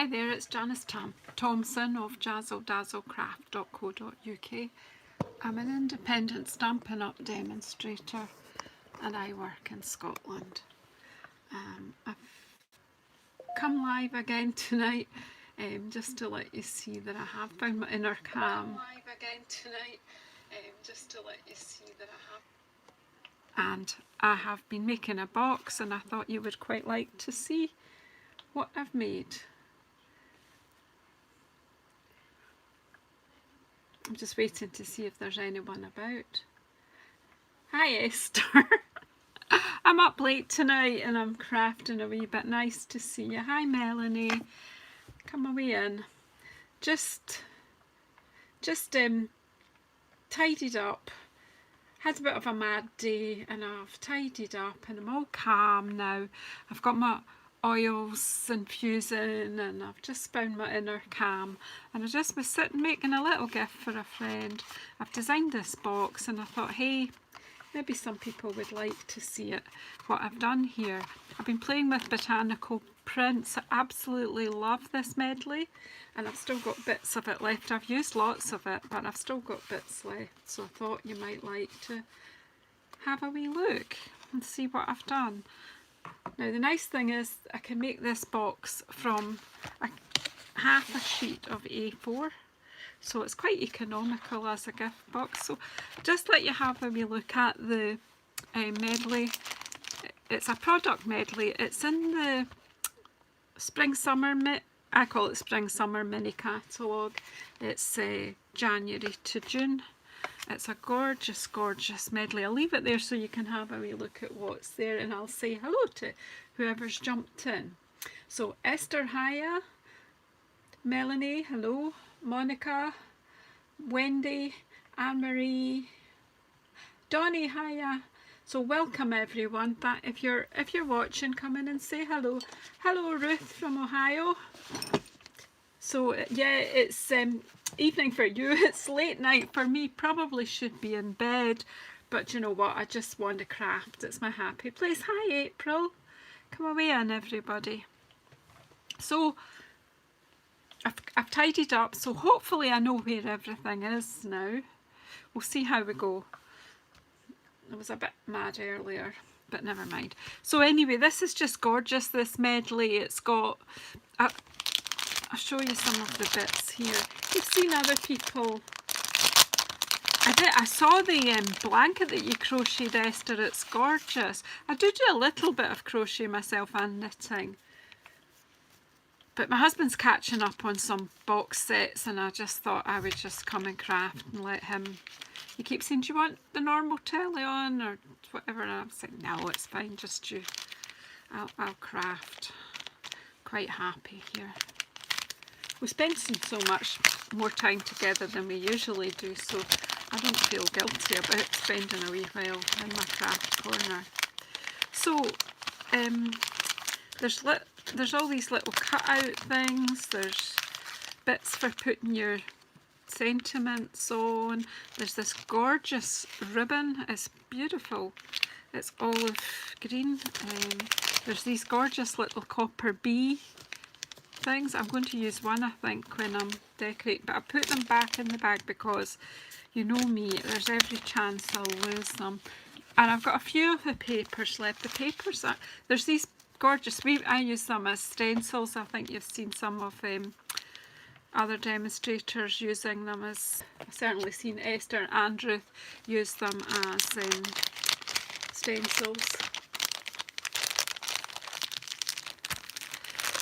Hi there, it's Janice Thompson of jazzledazzlecraft.co.uk. I'm an independent Stampin' Up demonstrator and I work in Scotland. I've come live again tonight just to let you see that I have found my inner calm. And I have been making a box and I thought you would quite like to see what I've made. I'm just waiting to see if there's anyone about. Hi Esther. I'm up late tonight and I'm crafting a wee bit. Nice to see you. Hi Melanie. Come away in. Just tidied up. Had a bit of a mad day and I've tidied up and I'm all calm now. I've got my oils infusing and I've just found my inner calm, and I just was sitting making a little gift for a friend. I've designed this box and I thought, hey, maybe some people would like to see it, what I've done here. I've been playing with Botanical Prints. I absolutely love this medley and I've still got bits of it left. I've used lots of it, but I've still got bits left, so I thought you might like to have a wee look and see what I've done. Now the nice thing is I can make this box from half a sheet of A4, so it's quite economical as a gift box. So just let you have a wee look at the medley. It's a product medley. It's in the spring-summer, I call it spring-summer mini catalogue. It's January to June. It's a gorgeous, gorgeous medley. I'll leave it there so you can have a wee look at what's there, and I'll say hello to whoever's jumped in. So Esther, hiya. Melanie, hello. Monica, Wendy, Anne-Marie, Donnie, hiya. So welcome everyone. If you're watching, come in and say hello. Hello Ruth from Ohio. So yeah, it's evening for you. It's late night for me. Probably should be in bed, but you know what? I just want to craft. It's my happy place. Hi April. Come away in everybody. So I've tidied up, so hopefully I know where everything is now. We'll see how we go. I was a bit mad earlier, but never mind. So anyway, this is just gorgeous, this medley. It's got, I'll show you some of the bits here. You've seen other people. I saw the blanket that you crocheted, Esther. It's gorgeous. I do a little bit of crochet myself and knitting. But my husband's catching up on some box sets and I just thought I would just come and craft and let him. He keeps saying, do you want the normal telly on or whatever? And I was like, no, it's fine, just you. I'll craft. Quite happy here. We spend so much more time together than we usually do, so I don't feel guilty about spending a wee while in my craft corner. So there's all these little cutout things. There's bits for putting your sentiments on. There's this gorgeous ribbon. It's beautiful. It's olive green. There's these gorgeous little copper bee things. I'm going to use one, I think, when I'm decorating, but I put them back in the bag because you know me, there's every chance I'll lose them. And I've got a few of the papers left. The papers are, there's these gorgeous, I use them as stencils. I think you've seen some of other demonstrators using them as, I've certainly seen Esther and Ruth use them as stencils.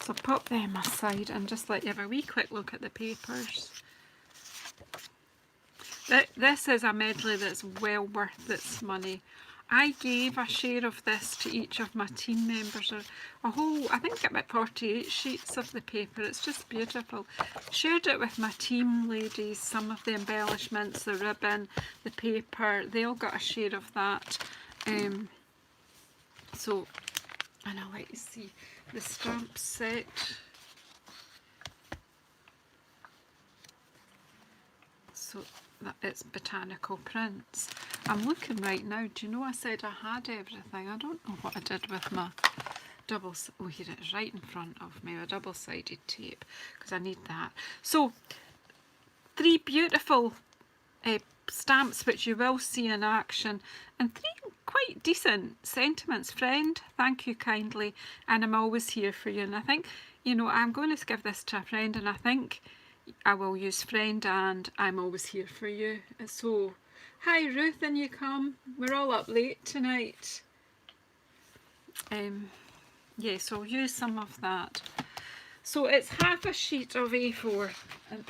So pop them aside and just let you have a wee quick look at the papers. This is a medley that's well worth its money. I gave a share of this to each of my team members, a whole, I think about 48 sheets of the paper. It's just beautiful. Shared it with my team ladies, some of the embellishments, the ribbon, the paper, they all got a share of that. So, and I'll let you see the stamp set. So it's Botanical Prints. I'm looking right now. Do you know I said I had everything? I don't know what I did with my oh, here it is right in front of me, a double-sided tape, because I need that. So 3 beautiful stamps which you will see in action, and 3 quite decent sentiments. Friend, thank you kindly, and I'm always here for you. And I think, you know, I'm going to give this to a friend, and I think I will use friend and I'm always here for you. So hi Ruth, in you come. We're all up late tonight. Yeah, so I'll use some of that. So it's half a sheet of A4, and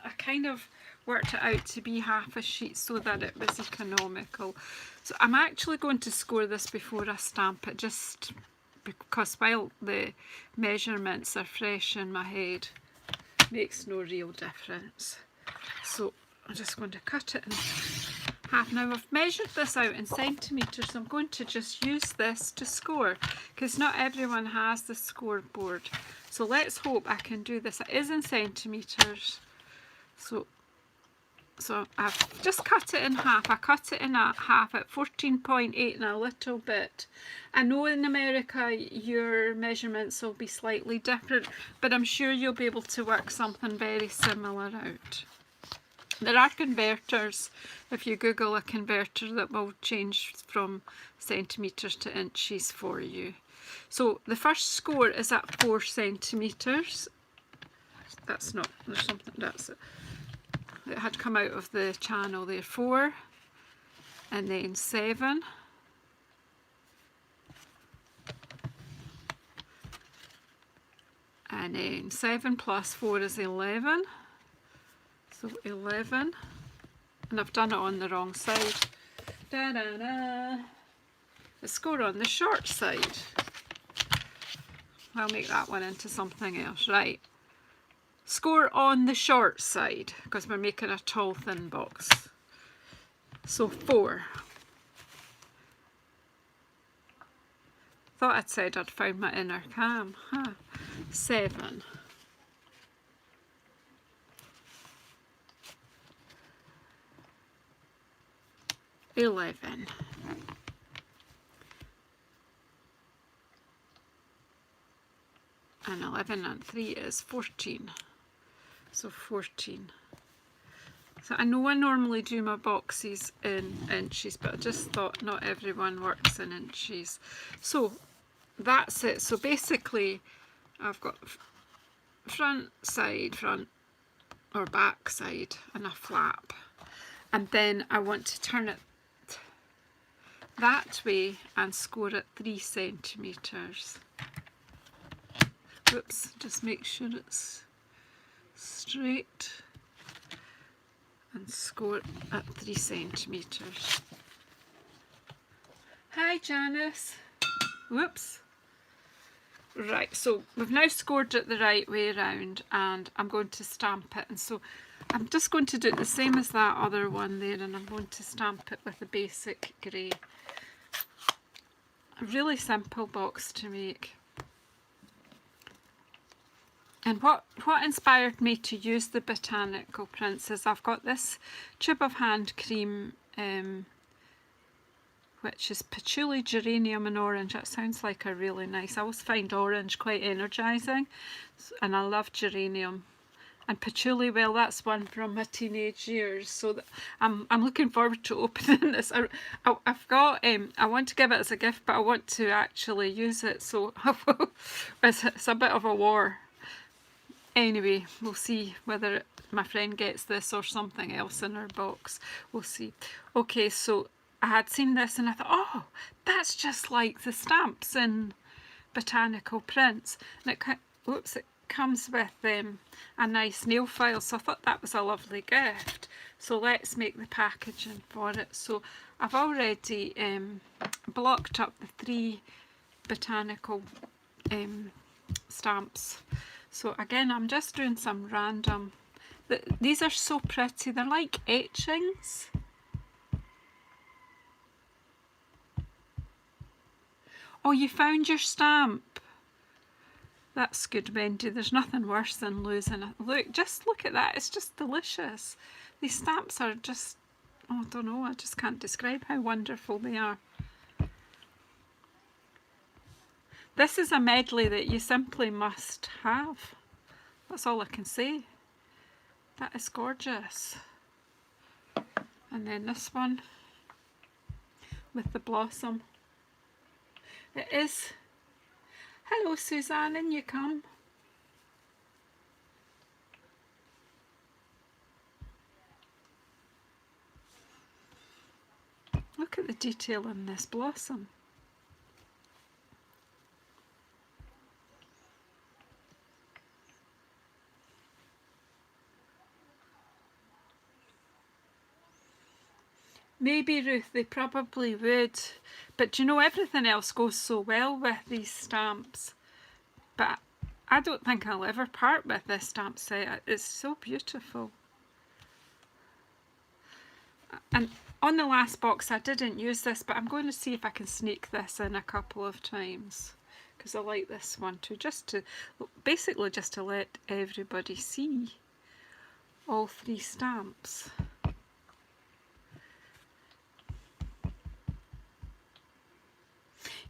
I kind of worked it out to be half a sheet so that it was economical. So I'm actually going to score this before I stamp it, just because while the measurements are fresh in my head, makes no real difference. So I'm just going to cut it in half. Now I've measured this out in centimetres, so I'm going to just use this to score, because not everyone has the scoreboard. So let's hope I can do this. It is in centimetres. So I've just cut it in half. I cut it in half at 14.8 and a little bit. I know in America your measurements will be slightly different, but I'm sure you'll be able to work something very similar out. There are converters, if you Google a converter, that will change from centimetres to inches for you. So the first score is at 4 centimetres. That's not, there's something, that's it. It had come out of the channel there. 4, and then 7, and then 7 plus 4 is 11. So 11, and I've done it on the wrong side. Da, da, da. The score on the short side. I'll make that one into something else. Right. Score on the short side, because we're making a tall thin box. So 4. Thought I'd said I'd found my inner cam. 7. 11. And 11 and 3 is 14. So 14. So I know I normally do my boxes in inches, but I just thought not everyone works in inches. So that's it. So basically I've got front or back side and a flap. And then I want to turn it that way and score at 3 centimetres. Oops, just make sure it's straight and score at 3 centimetres. Hi Janice. Whoops. Right, so we've now scored it the right way around, and I'm going to stamp it. And so I'm just going to do it the same as that other one there, and I'm going to stamp it with a basic grey. A really simple box to make. And what inspired me to use the Botanical Prints is I've got this tube of hand cream, which is patchouli, geranium and orange. It sounds like a really nice, I always find orange quite energising, and I love geranium. And patchouli, well, that's one from my teenage years, so I'm looking forward to opening this. I've got, I want to give it as a gift, but I want to actually use it, so it's a bit of a war. Anyway, we'll see whether my friend gets this or something else in her box. We'll see. Okay, so I had seen this and I thought, oh, that's just like the stamps in Botanical Prints. And it comes with a nice nail file, so I thought that was a lovely gift. So let's make the packaging for it. So I've already blocked up the 3 botanical stamps. So again, I'm just doing some random, these are so pretty, they're like etchings. Oh, you found your stamp. That's good, Wendy. There's nothing worse than losing it. Look, just look at that. It's just delicious. These stamps are just, oh, I don't know. I just can't describe how wonderful they are. This is a medley that you simply must have. That's all I can say. That is gorgeous. And then this one with the blossom. It is. Hello Suzanne, in you come. Look at the detail in this blossom. Maybe, Ruth, they probably would, but you know, everything else goes so well with these stamps, but I don't think I'll ever part with this stamp set. It's so beautiful. And on the last box I didn't use this, but I'm going to see if I can sneak this in a couple of times, because I like this one too, basically just to let everybody see all three stamps.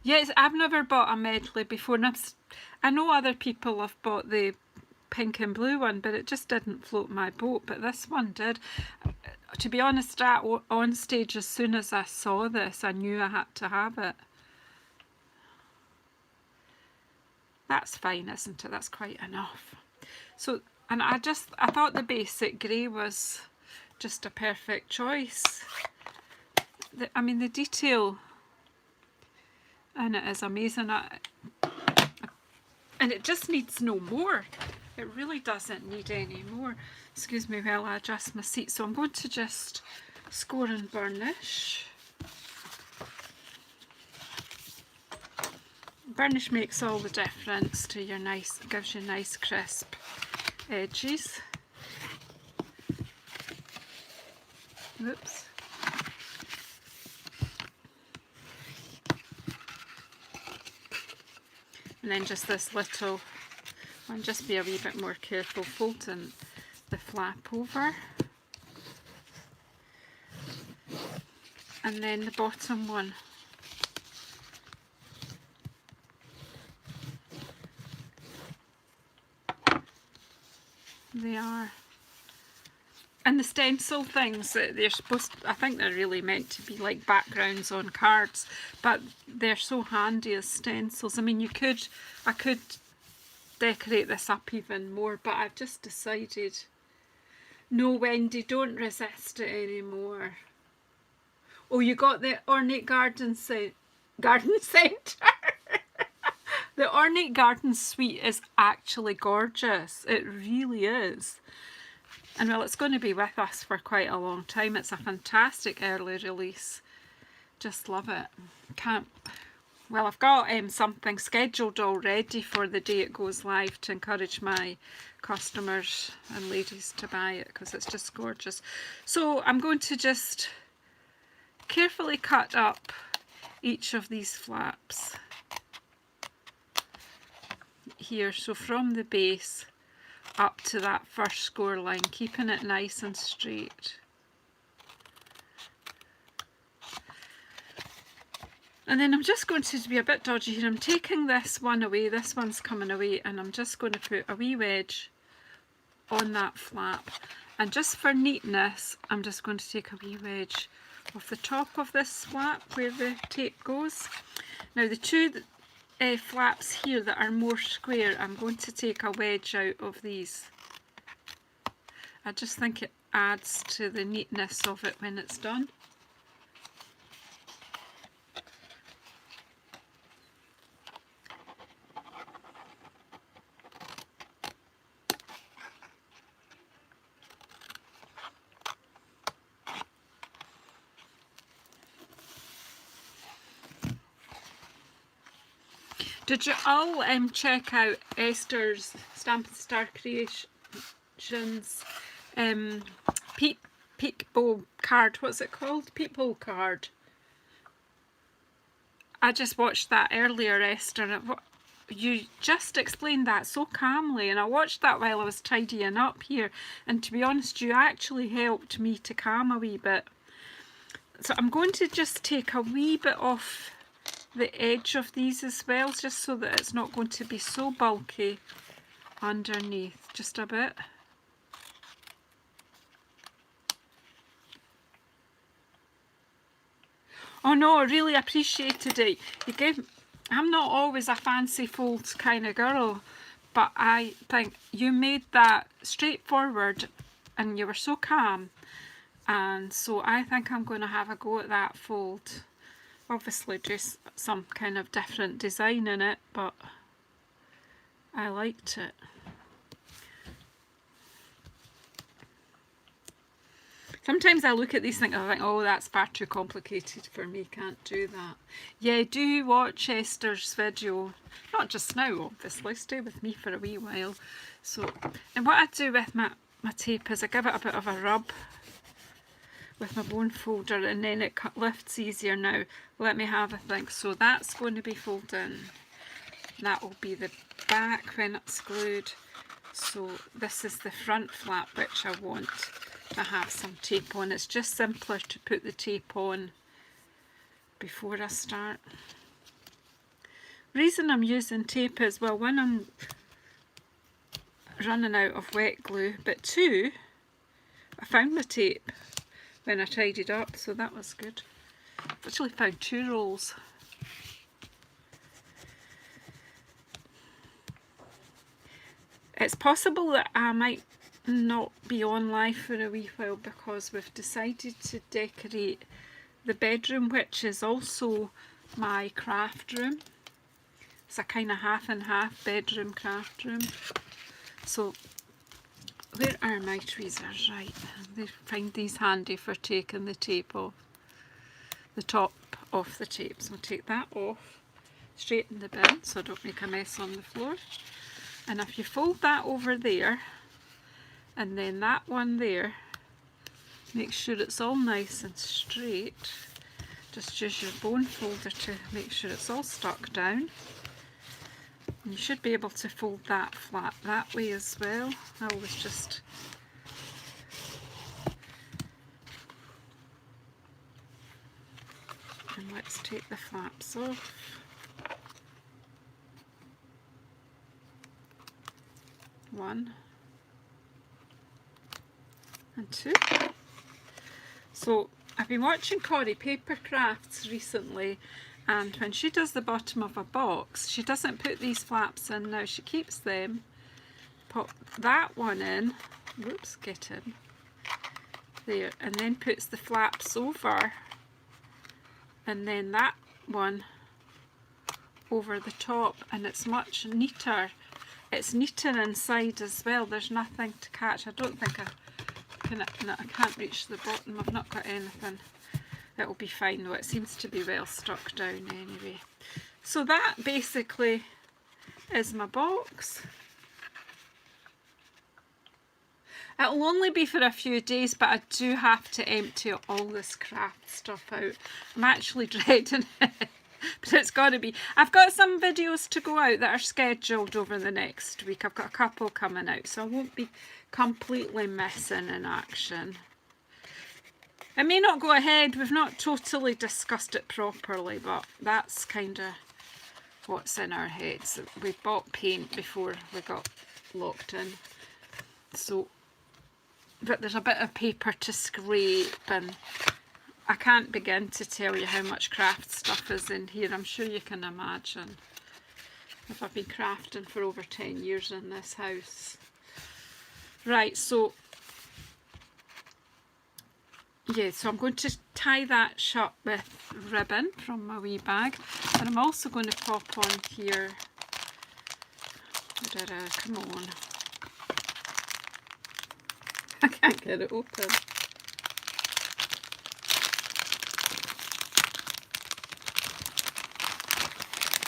Yes, I've never bought a medley before, and I know other people have bought the pink and blue one, but it just didn't float my boat, but this one did. To be honest, on stage, as soon as I saw this, I knew I had to have it. That's fine, isn't it? That's quite enough. So, and I thought the basic grey was just a perfect choice. I mean, the detail and it is amazing, and it just needs no more. It really doesn't need any more. Excuse me while I adjust my seat. So I'm going to just score and burnish. Burnish makes all the difference to your nice, gives you nice crisp edges. Whoops. And then just this little one, just be a wee bit more careful folding the flap over. And then the bottom one. They are. And the stencil things, they're supposed to, I think they're really meant to be like backgrounds on cards, but they're so handy as stencils. I mean, I could decorate this up even more, but I've just decided, no, Wendy, don't resist it anymore. Oh, you got the Ornate Garden Centre. The Ornate Garden Suite is actually gorgeous. It really is. And well, it's going to be with us for quite a long time. It's a fantastic early release. Just love it. Well, I've got something scheduled already for the day it goes live to encourage my customers and ladies to buy it, because it's just gorgeous. So I'm going to just carefully cut up each of these flaps here. So from the base up to that first score line, keeping it nice and straight. And then I'm just going to be a bit dodgy here. I'm taking this one away, this one's coming away, and I'm just going to put a wee wedge on that flap. And just for neatness, I'm just going to take a wee wedge off the top of this flap where the tape goes. Now the two flaps here that are more square, I'm going to take a wedge out of these. I just think it adds to the neatness of it when it's done. Did you all check out Esther's Stamp and Star Creations Peekbo card? What's it called? Peephole card. I just watched that earlier, Esther. You just explained that so calmly, and I watched that while I was tidying up here, and to be honest, you actually helped me to calm a wee bit. So I'm going to just take a wee bit off the edge of these as well, just so that it's not going to be so bulky underneath, just a bit. Oh no, I really appreciated it. I'm not always a fancy fold kind of girl, but I think you made that straightforward and you were so calm, and so I think I'm going to have a go at that fold. Obviously just some kind of different design in it, but I liked it. Sometimes I look at these things and I think, oh, that's far too complicated for me, can't do that. Yeah, do watch Esther's video. Not just now, obviously, stay with me for a wee while. So, and what I do with my tape is I give it a bit of a rub with my bone folder, and then it lifts easier now. Let me have a think. So that's going to be folding. That will be the back when it's glued. So this is the front flap, which I want to have some tape on. It's just simpler to put the tape on before I start. Reason I'm using tape is, well, one, I'm running out of wet glue, but two, I found my tape when I tidied up, so that was good. I've actually found 2 rolls. It's possible that I might not be on live for a wee while because we've decided to decorate the bedroom, which is also my craft room. It's a kind of half and half bedroom craft room. So where are my tweezers? Right, I find these handy for taking the tape off, the top of the tape. So I'll take that off, straight in the bin so I don't make a mess on the floor. And if you fold that over there, and then that one there, make sure it's all nice and straight. Just use your bone folder to make sure it's all stuck down. And you should be able to fold that flat that way as well. I always just and let's take the flaps off. One and two. So I've been watching Corrie Paper Crafts recently, and when she does the bottom of a box, she doesn't put these flaps in now, she keeps them. Pop that one in, whoops, get in there, and then puts the flaps over, and then that one over the top, and it's much neater. It's neater inside as well. There's nothing to catch. I don't think I can't reach the bottom. I've not got anything. It'll be fine though. It seems to be well stuck down anyway. So that basically is my box. It'll only be for a few days, but I do have to empty all this craft stuff out. I'm actually dreading it. But it's got to be. I've got some videos to go out that are scheduled over the next week. I've got a couple coming out, so I won't be completely missing in action. It may not go ahead. We've not totally discussed it properly, but that's kind of what's in our heads. We bought paint before we got locked in. So, but there's a bit of paper to scrape, and I can't begin to tell you how much craft stuff is in here. I'm sure you can imagine. If I've been crafting for over 10 years in this house. Right, so yeah, so I'm going to tie that shut with ribbon from my wee bag, and I'm also going to pop on here, come on, I can't get it open.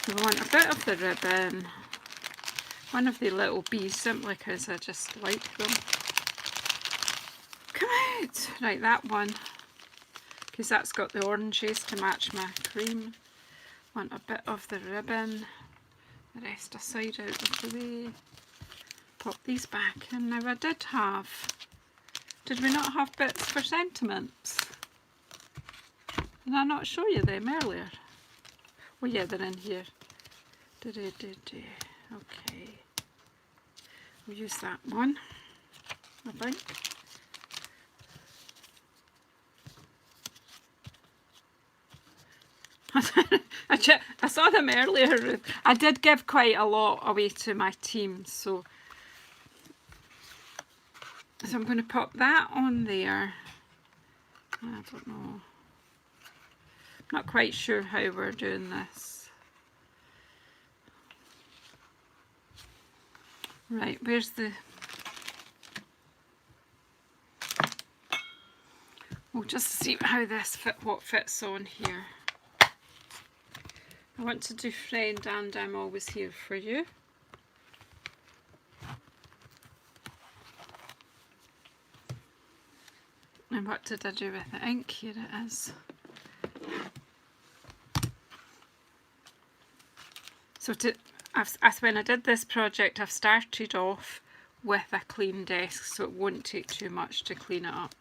I want a bit of the ribbon, one of the little bees, simply because I just like them. Come out! Right, that one, because that's got the oranges to match my cream. Want a bit of the ribbon, the rest aside out of the way. Pop these back in. Now I did we not have bits for sentiments? Did I not show you them earlier? Oh yeah, they're in here. Okay. We'll use that one, I think. I saw them earlier. I did give quite a lot away to my team, so I'm going to pop that on there. I don't know. Not quite sure how we're doing this. Right, where's the... We'll just see how this what fits on here. I want to do friend and I'm always here for you. And what did I do with the ink? Here it is. So when I did this project, I've started off with a clean desk, so it won't take too much to clean it up,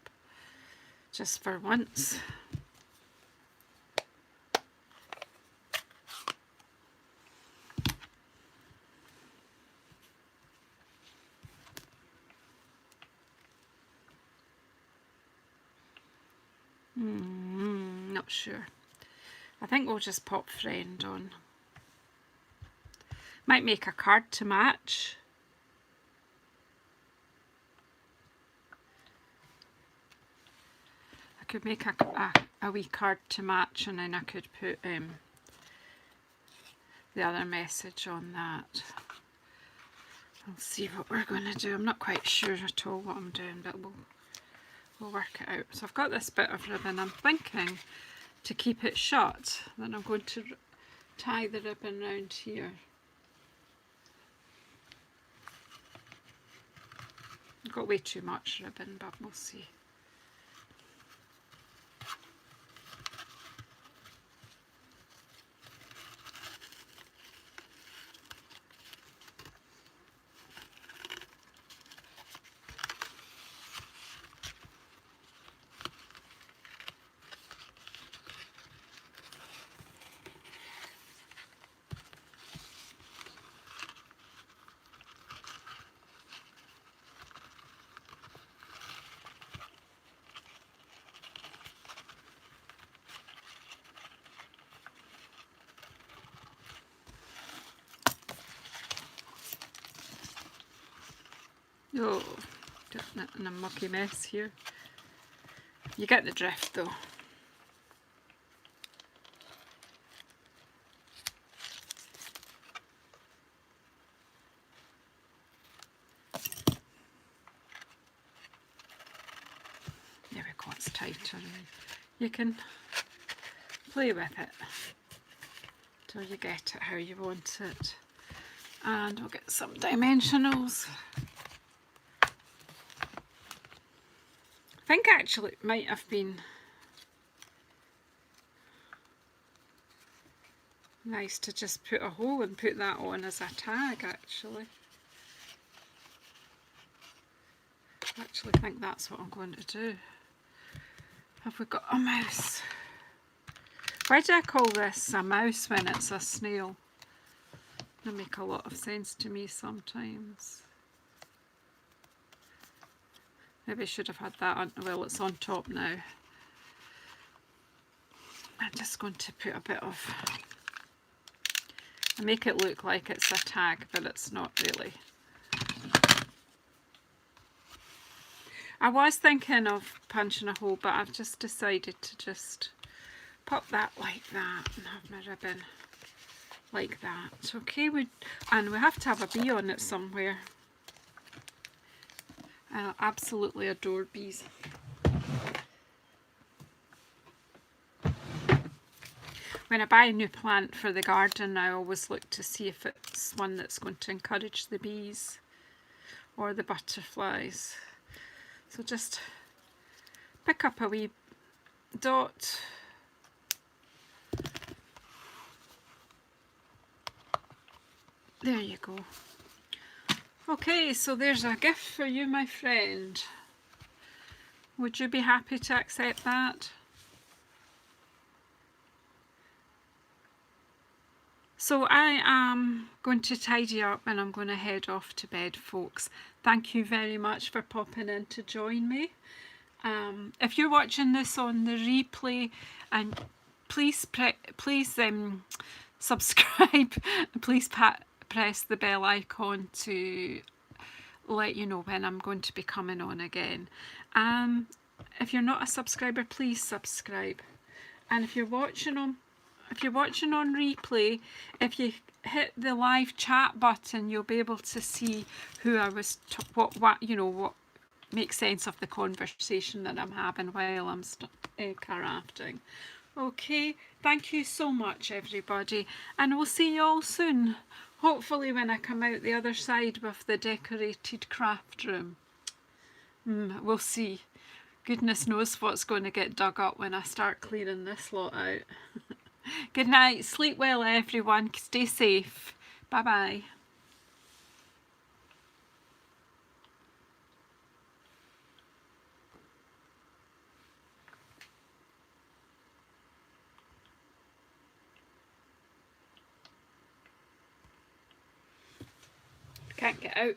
just for once. Not sure. I think we'll just pop friend on. Might make a card to match. I could make a wee card to match, and then I could put the other message on that. I'll see what we're going to do. I'm not quite sure at all what I'm doing, but we'll work it out. So I've got this bit of ribbon. I'm thinking to keep it shut, then I'm going to tie the ribbon round here. I've got way too much ribbon, but we'll see. Oh, getting it in a mucky mess here. You get the drift though. There we go, it's tighter. You can play with it till you get it how you want it. And we'll get some dimensionals. I think actually it might have been nice to just put a hole and put that on as a tag actually. I actually think that's what I'm going to do. Have we got a mouse? Why do I call this a mouse when it's a snail? They make a lot of sense to me sometimes. Maybe I should have had that on, well it's on top now. I'm just going to put a bit of, I make it look like it's a tag, but it's not really. I was thinking of punching a hole, but I've just decided to just pop that like that and have my ribbon like that. Okay, and we have to have a bee on it somewhere. I absolutely adore bees. When I buy a new plant for the garden, I always look to see if it's one that's going to encourage the bees or the butterflies. So just pick up a wee dot. There you go. Okay, so there's a gift for you, my friend. Would you be happy to accept that? So I am going to tidy up and I'm going to head off to bed, folks. Thank you very much for popping in to join me. If you're watching this on the replay, and please subscribe, please press the bell icon to let you know when I'm going to be coming on again. If you're not a subscriber, please subscribe. And if you're watching on replay, if you hit the live chat button, you'll be able to see who I was, what makes sense of the conversation that I'm having while I'm crafting. Okay, thank you so much, everybody, and we'll see you all soon. Hopefully when I come out the other side with the decorated craft room. We'll see. Goodness knows what's going to get dug up when I start clearing this lot out. Good night. Sleep well, everyone. Stay safe. Bye-bye. Can't get out.